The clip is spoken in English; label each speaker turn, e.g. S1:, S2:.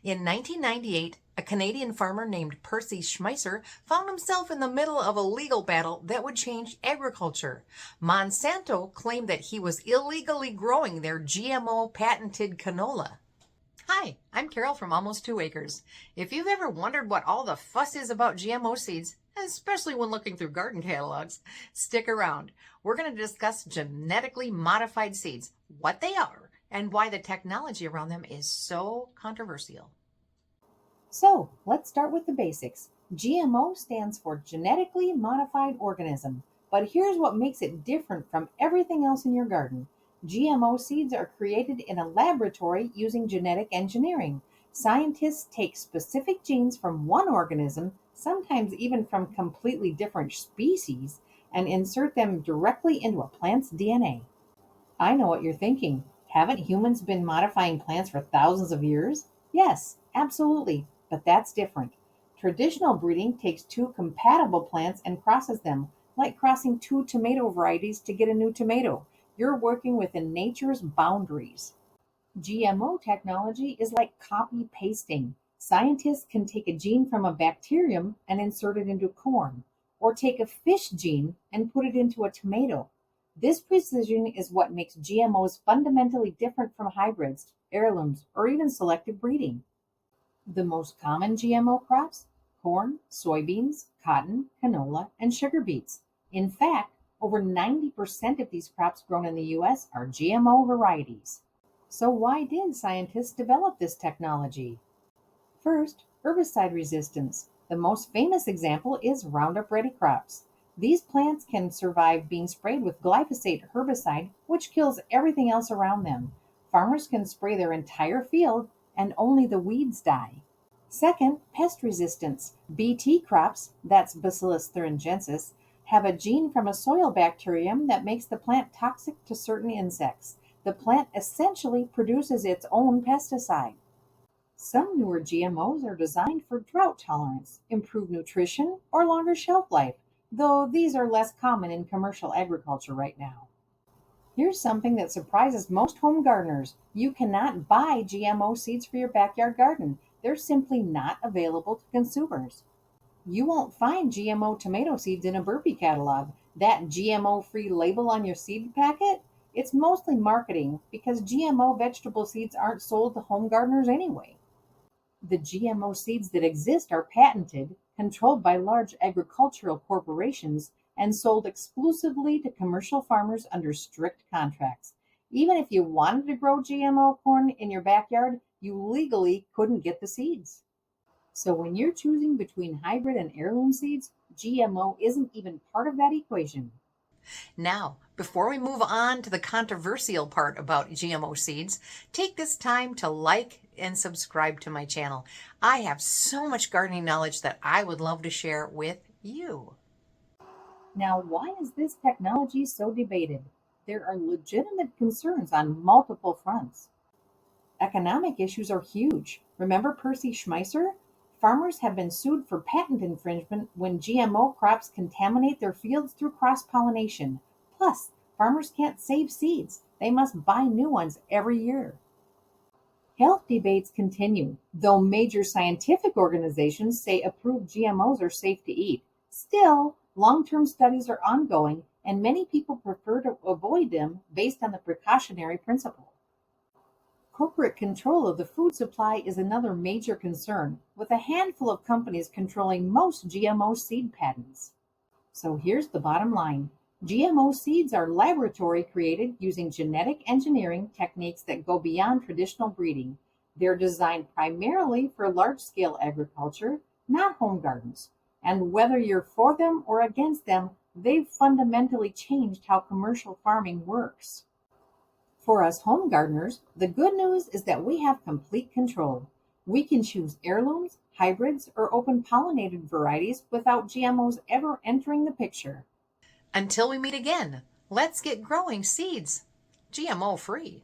S1: In 1998, a Canadian farmer named Percy Schmeisser found himself in the middle of a legal battle that would change agriculture. Monsanto claimed that he was illegally growing their GMO patented canola. Hi, I'm Carol from Almost 2 Acres. If you've ever wondered what all the fuss is about GMO seeds, especially when looking through garden catalogs, stick around. We're going to discuss genetically modified seeds, what they are, and why the technology around them is so controversial.
S2: So let's start with the basics. GMO stands for genetically modified organism, but here's what makes it different from everything else in your garden. GMO seeds are created in a laboratory using genetic engineering. Scientists take specific genes from one organism, sometimes even from completely different species, and insert them directly into a plant's DNA. I know what you're thinking. Haven't humans been modifying plants for thousands of years? Yes, absolutely, but that's different. Traditional breeding takes two compatible plants and crosses them, like crossing two tomato varieties to get a new tomato. You're working within nature's boundaries. GMO technology is like copy pasting. Scientists can take a gene from a bacterium and insert it into corn, or take a fish gene and put it into a tomato. This precision is what makes GMOs fundamentally different from hybrids, heirlooms, or even selective breeding. The most common GMO crops: corn, soybeans, cotton, canola, and sugar beets. In fact, over 90% of these crops grown in the US are GMO varieties. So why did scientists develop this technology? First, herbicide resistance. The most famous example is Roundup Ready crops. These plants can survive being sprayed with glyphosate herbicide, which kills everything else around them. Farmers can spray their entire field and only the weeds die. Second, pest resistance. BT crops, that's Bacillus thuringiensis, have a gene from a soil bacterium that makes the plant toxic to certain insects. The plant essentially produces its own pesticide. Some newer GMOs are designed for drought tolerance, improved nutrition, or longer shelf life, though these are less common in commercial agriculture right now. Here's something that surprises most home gardeners. You cannot buy GMO seeds for your backyard garden. They're simply not available to consumers. You won't find GMO tomato seeds in a Burpee catalog. That GMO-free label on your seed packet? It's mostly marketing because GMO vegetable seeds aren't sold to home gardeners anyway. The GMO seeds that exist are patented, controlled by large agricultural corporations, and sold exclusively to commercial farmers under strict contracts. Even if you wanted to grow GMO corn in your backyard, you legally couldn't get the seeds. So when you're choosing between hybrid and heirloom seeds, GMO isn't even part of that equation.
S1: Now, before we move on to the controversial part about GMO seeds, take this time to like and subscribe to my channel. I have so much gardening knowledge that I would love to share with you.
S2: Now, why is this technology so debated? There are legitimate concerns on multiple fronts. Economic issues are huge. Remember Percy Schmeisser? Farmers have been sued for patent infringement when GMO crops contaminate their fields through cross-pollination. Plus, farmers can't save seeds. They must buy new ones every year. Health debates continue, though major scientific organizations say approved GMOs are safe to eat. Still, long-term studies are ongoing, and many people prefer to avoid them based on the precautionary principle. Corporate control of the food supply is another major concern, with a handful of companies controlling most GMO seed patents. So here's the bottom line. GMO seeds are laboratory created using genetic engineering techniques that go beyond traditional breeding. They're designed primarily for large-scale agriculture, not home gardens. And whether you're for them or against them, they've fundamentally changed how commercial farming works. For us home gardeners, the good news is that we have complete control. We can choose heirlooms, hybrids, or open pollinated varieties without GMOs ever entering the picture.
S1: Until we meet again, let's get growing seeds GMO free.